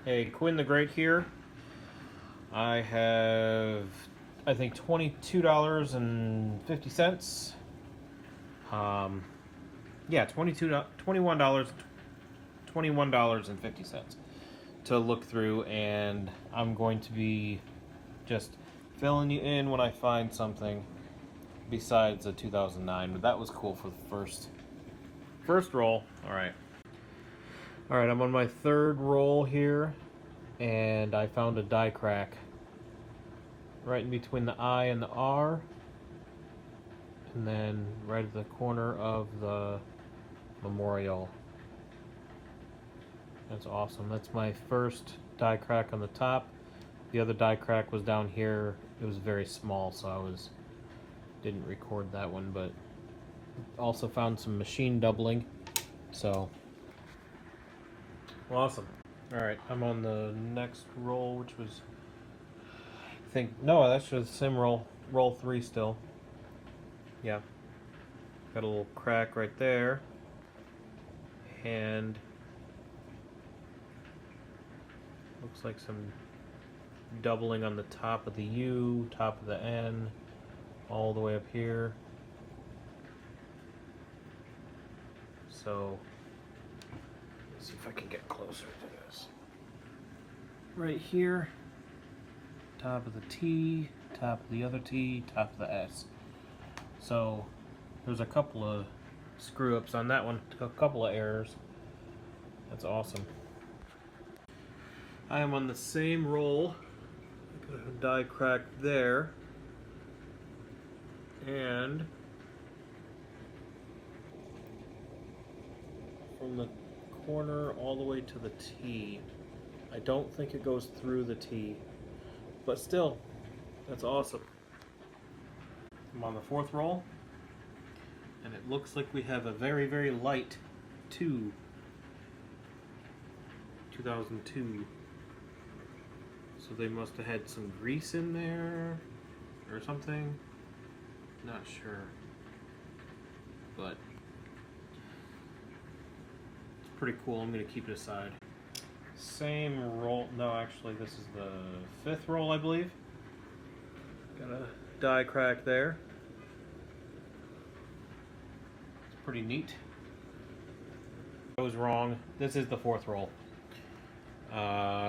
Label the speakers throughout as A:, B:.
A: Hey, Quinn the Great here. I have, I think, $22.50. Yeah, $21.50 to look through, and I'm going to be just filling you in when I find something besides a 2009. But that was cool for the first roll. All right. I'm on my third roll here, and I found a die crack right in between the I and the R, and then right at the corner of the memorial. That's awesome. That's my first die crack on the top. The other die crack was down here. It was very small, so didn't record that one, but also found some machine doubling. So awesome. All right, I'm on the next roll, which was, I think, no, that's just sim roll 3 still. Yeah, got a little crack right there, and looks like some doubling on the top of the U, top of the N, all the way up here. So let's see if I can get closer to this. Right here, top of the T, top of the other T, top of the S. So there's a couple of screw ups on that one, a couple of errors. That's awesome. I am on the same roll. Got a die crack there, and from the corner all the way to the T. I don't think it goes through the T, but still, that's awesome. I'm on the fourth roll, and it looks like we have a very, very light 2002. So they must have had some grease in there or something. Not sure. But it's pretty cool. I'm going to keep it aside. Same roll. No, actually, this is the fifth roll, I believe. Got a die crack there. It's pretty neat. I was wrong. This is the fourth roll.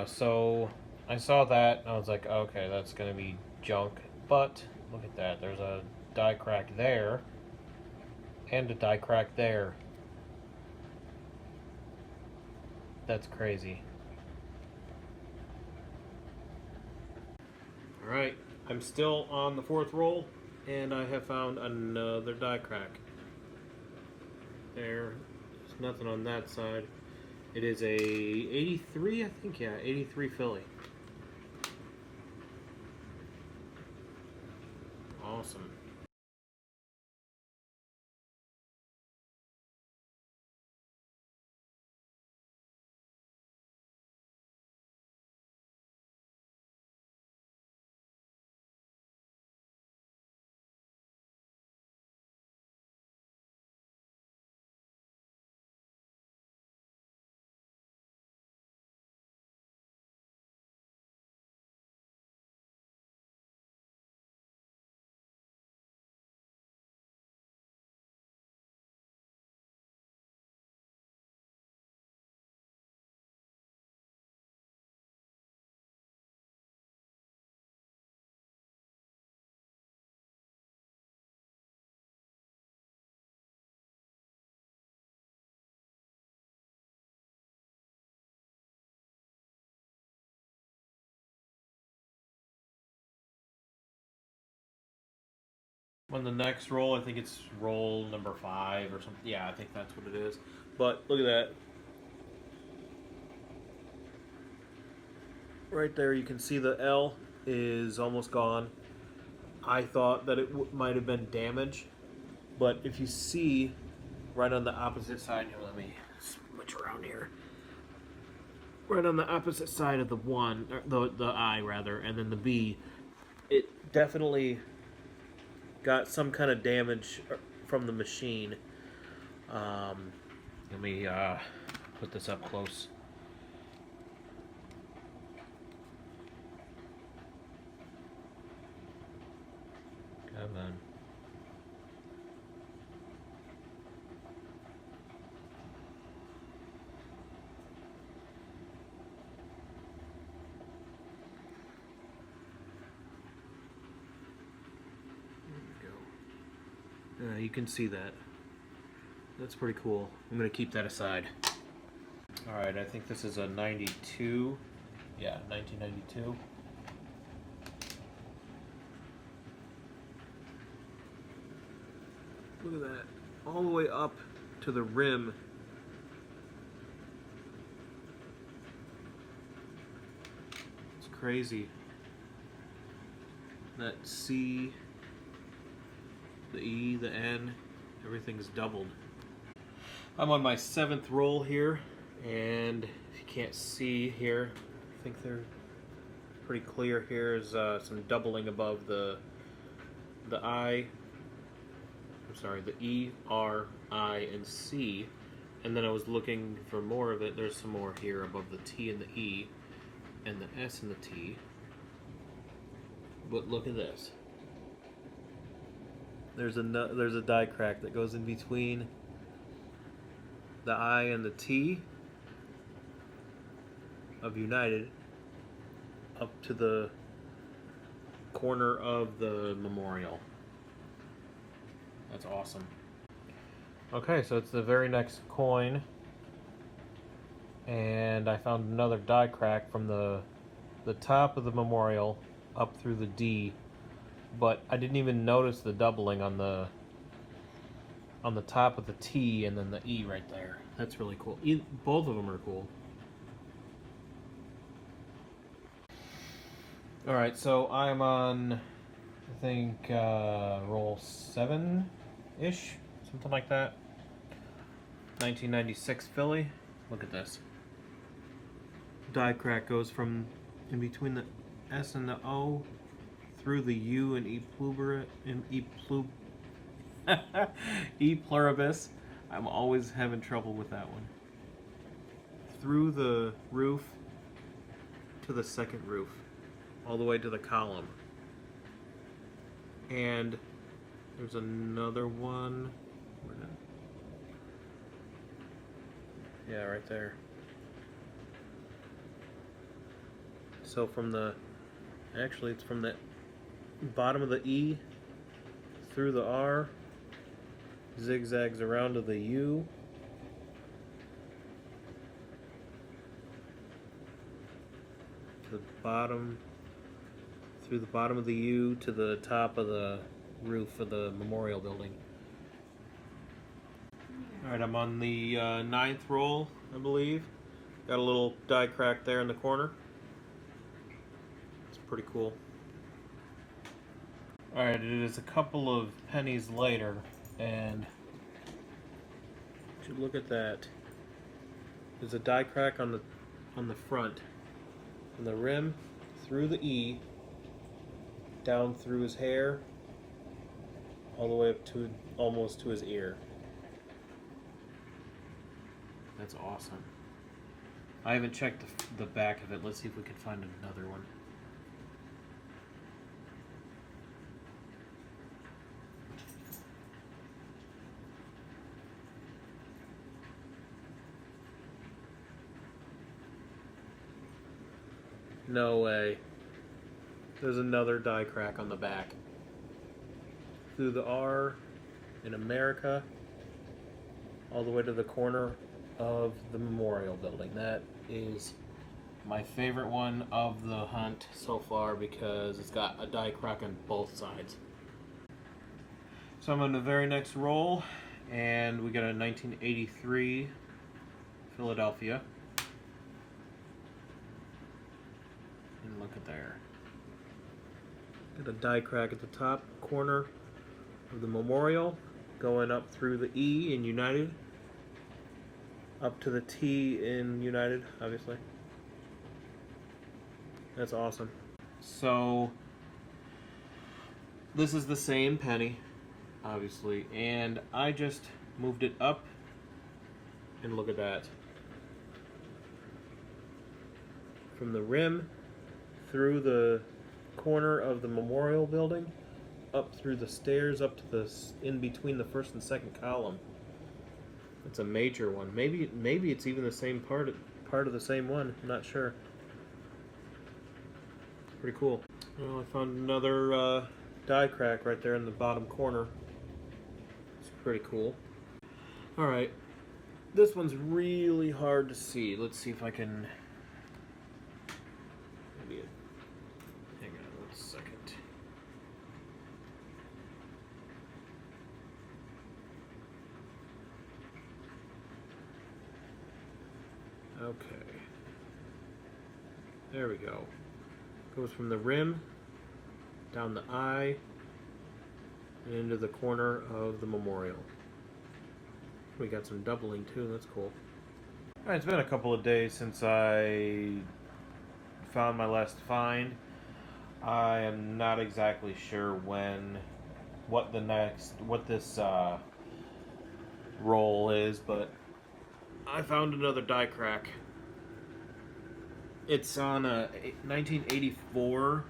A: So I saw that and I was like, okay, that's gonna be junk. But look at that. There's a die crack there and a die crack there. That's crazy. Alright, I'm still on the fourth roll, and I have found another die crack. There's nothing on that side. It is a 83, I think, yeah, 83 Philly. Awesome. On the next roll, I think it's roll number 5 or something. Yeah, I think that's what it is. But look at that. Right there, you can see the L is almost gone. I thought that it might have been damaged, but if you see right on the opposite side, here, let me switch around here. Right on the opposite side of the one, or the I rather, and then the B, it definitely got some kind of damage from the machine. Let me put this up close. You can see that. That's pretty cool. I'm gonna keep that aside. Alright, I think this is a 92. Yeah, 1992. Look at that. All the way up to the rim. It's crazy. That C, the E, the N, everything's doubled. I'm on my 7th roll here, and if you can't see here, I think they're pretty clear. Here's some doubling above the I. I'm sorry, the E, R, I, and C. And then I was looking for more of it. There's some more here above the T and the E, and the S and the T. But look at this. There's a die crack that goes in between the I and the T of United up to the corner of the memorial. That's awesome. Okay, so it's the very next coin, and I found another die crack from the top of the memorial up through the D, but I didn't even notice the doubling on the top of the T and then the E right there. That's really cool. Both of them are cool. Alright, so I'm on, I think, roll 7-ish, something like that. 1996 Philly. Look at this. Die crack goes from in between the S and the O through the U and E pluribus. I'm always having trouble with that one. Through the roof to the second roof, all the way to the column. And there's another one. Yeah, right there. So from the, actually it's from the bottom of the E through the R, zigzags around to the U, to the bottom, through the bottom of the U to the top of the roof of the memorial building. Alright, I'm on the 9th roll, I believe. Got a little die crack there in the corner. It's pretty cool. Alright, it is a couple of pennies later, and you look at that. There's a die crack on the front, from the rim through the E, down through his hair, all the way up to almost to his ear. That's awesome. I haven't checked the back of it. Let's see if we can find another one. No way. There's another die crack on the back. Through the R in America, all the way to the corner of the memorial building. That is my favorite one of the hunt so far because it's got a die crack on both sides. So I'm on the very next roll, and we got a 1983 Philadelphia. And look at there. Got a die crack at the top corner of the memorial, going up through the E in United, up to the T in United, obviously. That's awesome. So this is the same penny, obviously, and I just moved it up, and look at that. From the rim through the corner of the memorial building, up through the stairs, up to the in between the first and second column. It's a major one. Maybe it's even the same part of the same one. I'm not sure. Pretty cool. Well, I found another die crack right there in the bottom corner. pretty cool. Alright, this one's really hard to see. Let's see if I can... Maybe... Hang on 1 second. Okay. There we go. Goes from the rim, down the eye, and into the corner of the memorial. We got some doubling too, that's cool. Alright, it's been a couple of days since I found my last find. I am not exactly sure what this roll is, but I found another die crack. It's on a 1984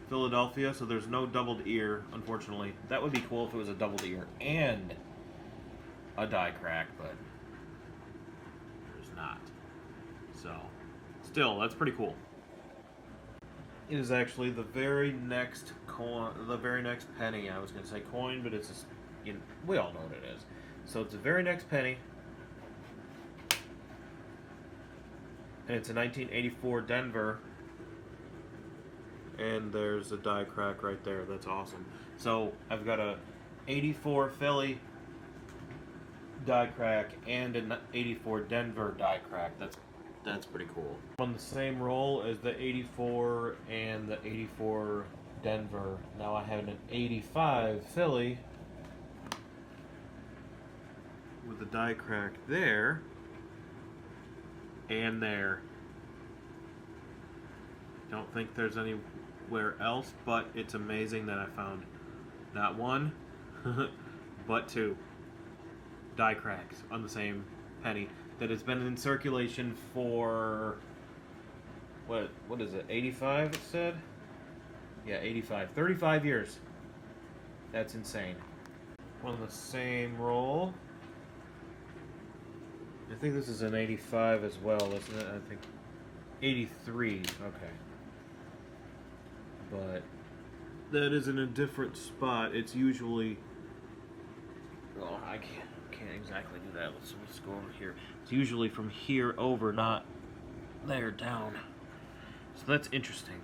A: Philadelphia, so there's no doubled ear, unfortunately. That would be cool if it was a doubled ear and a die crack, but there's not. So, still, that's pretty cool. It is actually the very next penny. I was going to say coin, but it's just, we all know what it is. So it's the very next penny. And it's a 1984 Denver. And there's a die crack right there. That's awesome. So I've got a 84 Philly die crack and an 84 Denver die crack. That's pretty cool. On the same roll as the 84 and the 84 Denver. Now I have an 85 Philly with a die crack there and there. Don't think there's anywhere else, but it's amazing that I found not one, but two die cracks on the same penny that has been in circulation for what is it, 85 it said? Yeah, 85. 35 years. That's insane. On the same roll. I think this is an 85 as well, isn't it? I think 83. Okay. But that is in a different spot. It's usually... Oh, I can't exactly do that. Let's go over here. It's usually from here over, not there down. So that's interesting.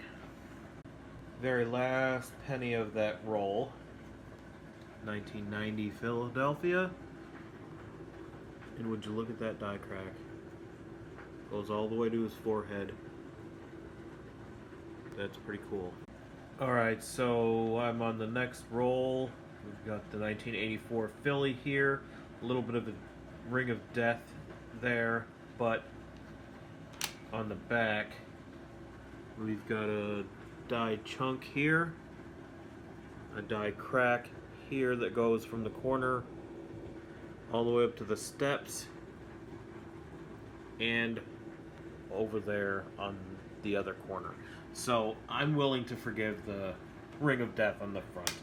A: Very last penny of that roll. 1990 Philadelphia. And would you look at that die crack? Goes all the way to his forehead. That's pretty cool. Alright, so I'm on the next roll. We've got the 1984 Philly here. A little bit of a ring of death there, but on the back we've got a die chunk here, a die crack here that goes from the corner all the way up to the steps and over there on the other corner. So I'm willing to forgive the ring of death on the front.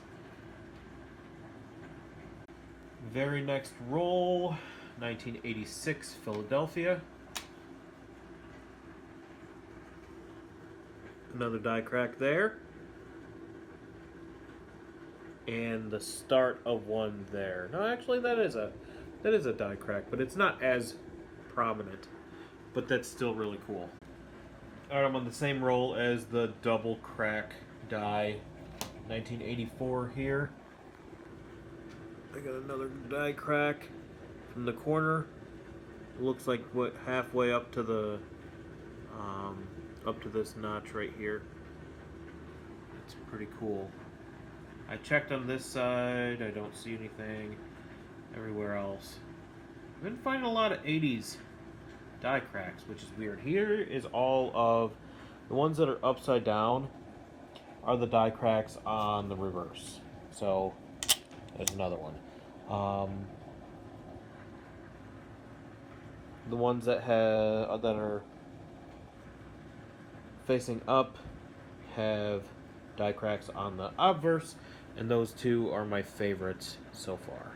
A: Very next roll, 1986 Philadelphia. Another die crack there. And the start of one there. No, actually that is a die crack, but it's not as prominent. But that's still really cool. Alright, I'm on the same roll as the double crack die, 1984 here. I got another die crack from the corner. It looks like halfway up to the up to this notch right here. It's pretty cool. I checked on this side. I don't see anything. Everywhere else, I've been finding a lot of 80s die cracks, which is weird. Here is all of the ones that are upside down are the die cracks on the reverse. So there's another one. The ones that are facing up have die cracks on the obverse, and those two are my favorites so far.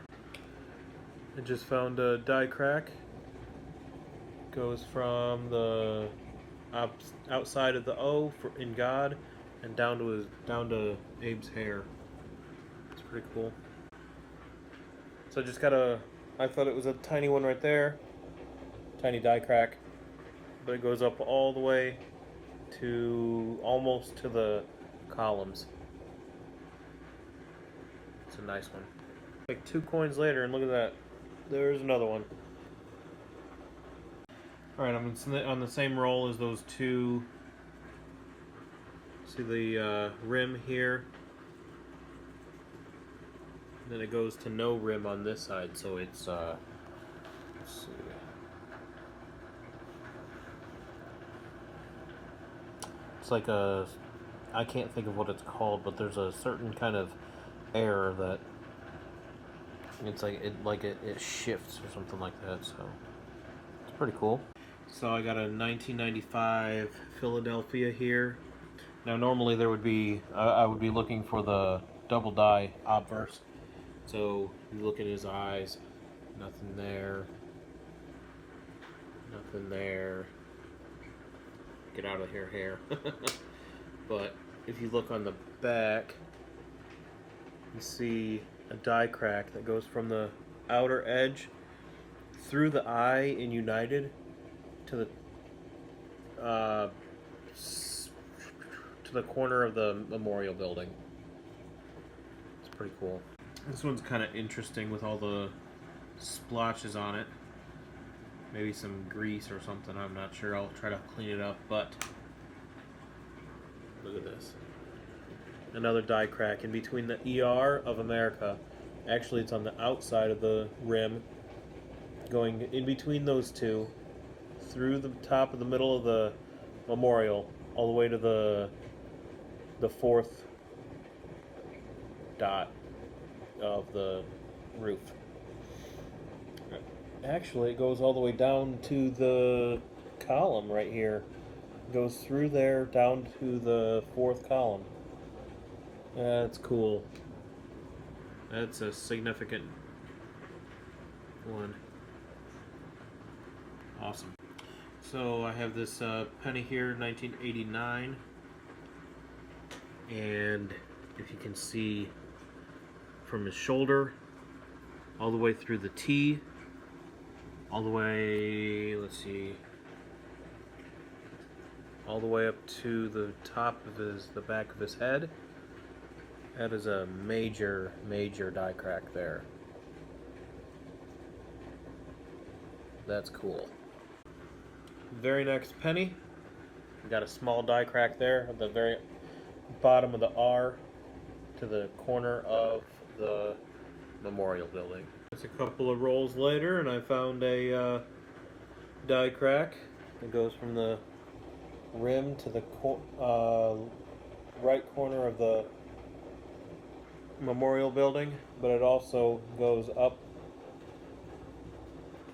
A: I just found a die crack. Goes from the outside of the O in God and down to Abe's hair. It's pretty cool. So I just got I thought it was a tiny one right there, tiny die crack, but it goes up all the way to almost to the columns. It's a nice one. Like 2 coins later, and look at that. There's another one. Alright, I'm on the same roll as those two. See the rim here? Then it goes to no rim on this side, so it's, let's see. It's like I can't think of what it's called, but there's a certain kind of air that it's like it shifts or something like that, so it's pretty cool. So I got a 1995 Philadelphia here. Now normally there would be I would be looking for the double die obverse. So you look at his eyes, nothing there, nothing there. Get out of here, hair. But if you look on the back, you see a die crack that goes from the outer edge through the eye in United to the corner of the Memorial Building. It's pretty cool. This one's kind of interesting with all the splotches on it. Maybe some grease or something, I'm not sure. I'll try to clean it up, but look at this. Another die crack in between the ER of America. Actually, it's on the outside of the rim, going in between those two, through the top of the middle of the memorial, all the way to the fourth dot of the roof. Actually, it goes all the way down to the column right here. It goes through there down to the fourth column. That's cool. That's a significant one. Awesome. So I have this penny here, 1989. And if you can see from his shoulder all the way through the T, all the way, let's see, all the way up to the top of the back of his head. That is a major, major die crack there. That's cool. Very next penny, we got a small die crack there at the very bottom of the R to the corner of the Memorial Building. It's a couple of rolls later, and I found a die crack that goes from the rim to the right corner of the Memorial Building, but it also goes up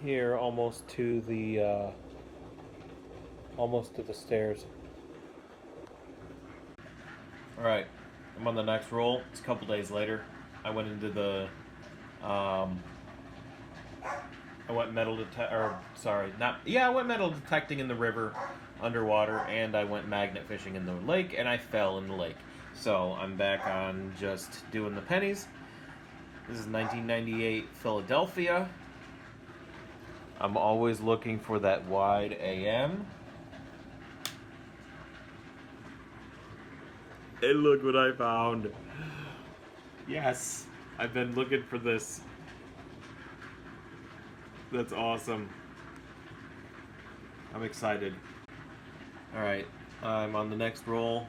A: here almost to the stairs. All right, I'm on the next roll. It's a couple days later. I went into the I went metal detecting in the river underwater, and I went magnet fishing in the lake, and I fell in the lake. So I'm back on just doing the pennies. This is 1998 Philadelphia. I'm always looking for that wide AM. And look what I found. Yes, I've been looking for this. That's awesome. I'm excited. Alright, I'm on the next roll.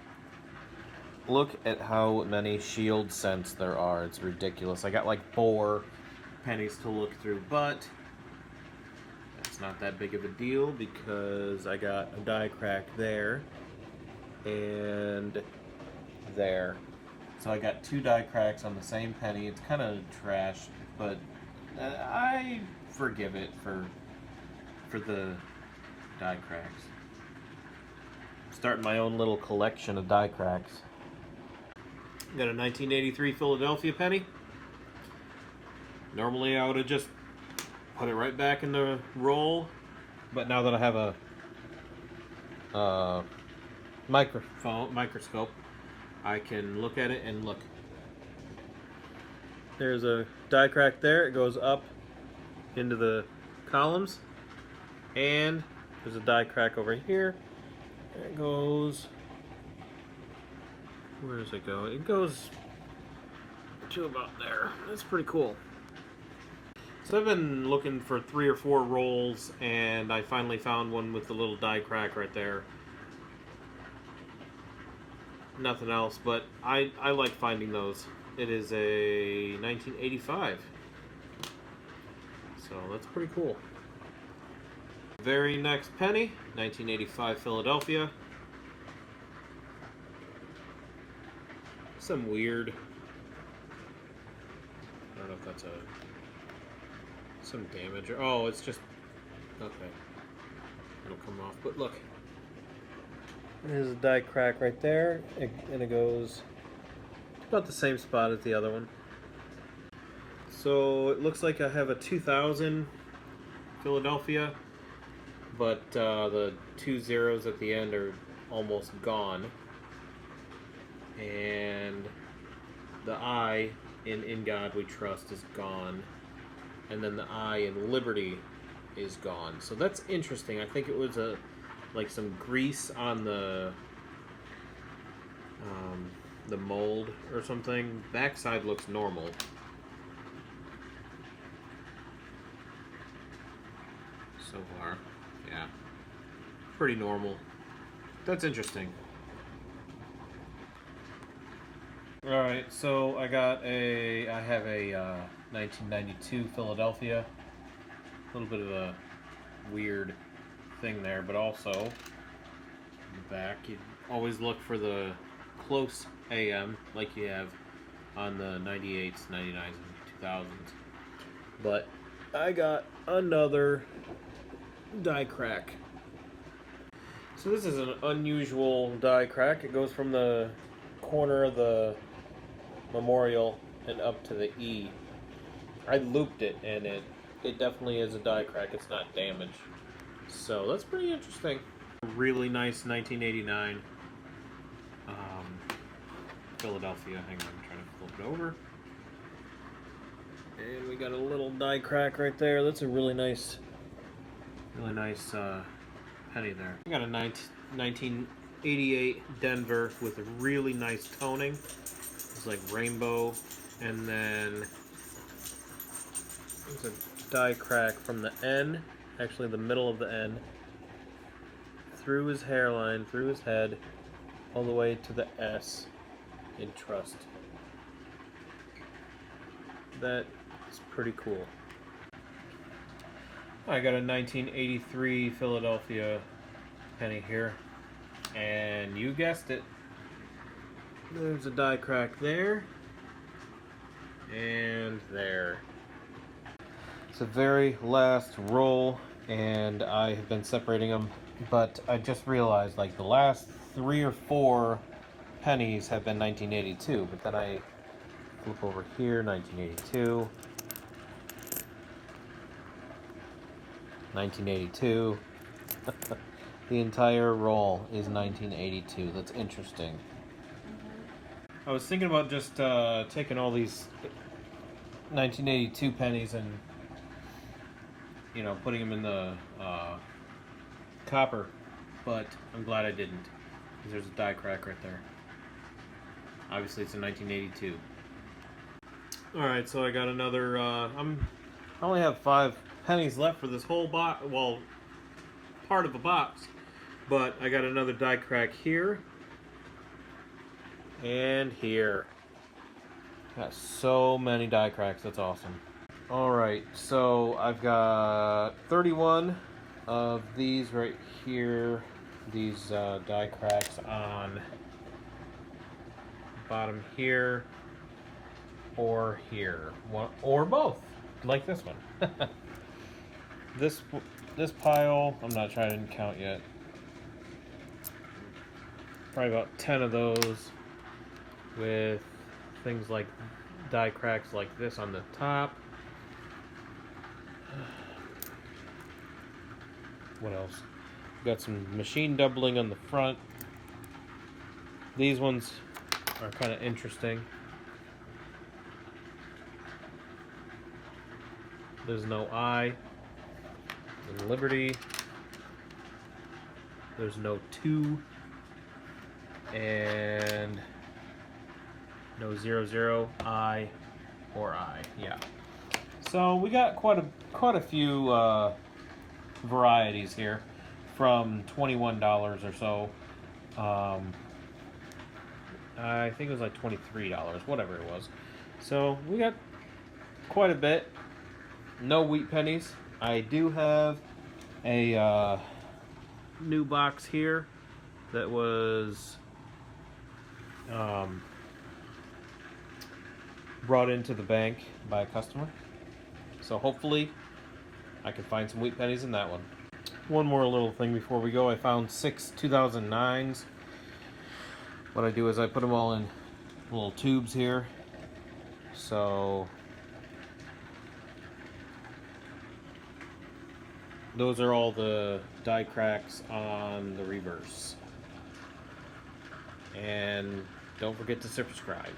A: Look at how many shield cents there are. It's ridiculous. I got like 4 pennies to look through, but it's not that big of a deal because I got a die crack there and there. So I got 2 die cracks on the same penny. It's kind of trash, but I forgive it for the die cracks. I'm starting my own little collection of die cracks. Got a 1983 Philadelphia penny. Normally I would have just put it right back in the roll, but now that I have a microscope, I can look at it and look. There's a die crack there. It goes up into the columns. And there's a die crack over here. It goes... Where does it go? It goes to about there. That's pretty cool. So I've been looking for 3 or 4 rolls, and I finally found one with the little die crack right there. Nothing else, but I like finding those. It is a 1985. So that's pretty cool. Very next penny, 1985 Philadelphia. Some weird... I don't know if that's some damage. Oh, it's just... Okay. It'll come off, but look. There's a die crack right there, and it goes about the same spot as the other one. So it looks like I have a 2000 Philadelphia, but the 2 zeros at the end are almost gone. And the I in God We Trust is gone. And then the I in Liberty is gone. So that's interesting. I think it was like some grease on the mold or something. Backside looks normal. So far, yeah, pretty normal. That's interesting. All right, so I have a 1992 Philadelphia. A little bit of a weird thing there, but also in the back, you always look for the close AM like you have on the 98s, 99s, and 2000s. But I got another die crack. So this is an unusual die crack. It goes from the corner of the memorial and up to the E. I looped it, and it definitely is a die crack. It's not damaged. So that's pretty interesting. Really nice 1989 Philadelphia. Hang on, I'm trying to flip it over. And we got a little die crack right there. That's a really nice penny there. We got a 1988 Denver with a really nice toning. It's like rainbow, and then there's a die crack from the N, actually the middle of the N, through his hairline, through his head, all the way to the S in Trust. That is pretty cool. I got a 1983 Philadelphia penny here, and you guessed it. There's a die crack there, and there. It's the very last roll, and I have been separating them, but I just realized like the last 3 or 4 pennies have been 1982, but then I flip over here, 1982. 1982. The entire roll is 1982. That's interesting. I was thinking about just taking all these 1982 pennies and, you know, putting them in the copper, but I'm glad I didn't, because there's a die crack right there. Obviously, it's a 1982. All right, so I got another. I only have 5 pennies left for this whole box. Well, part of a box, but I got another die crack here and here. Got so many die cracks. That's awesome. All right, so I've got 31 of these right here. These die cracks on bottom here or here, or both, like this one. This pile, I'm not trying to count yet. Probably about 10 of those with things like die cracks like this on the top. What else? Got some machine doubling on the front. These ones are kind of interesting. There's no I in Liberty. There's no 2 and no 00, I, or I. Yeah. So we got quite a few varieties here, from $21 or so. I think it was like $23, whatever it was. So we got quite a bit. No wheat pennies. I do have a new box here that was brought into the bank by a customer. So hopefully I can find some wheat pennies in that one. One more little thing before we go. I found 6 2009s. What I do is I put them all in little tubes here. So those are all the die cracks on the reverse. And don't forget to subscribe.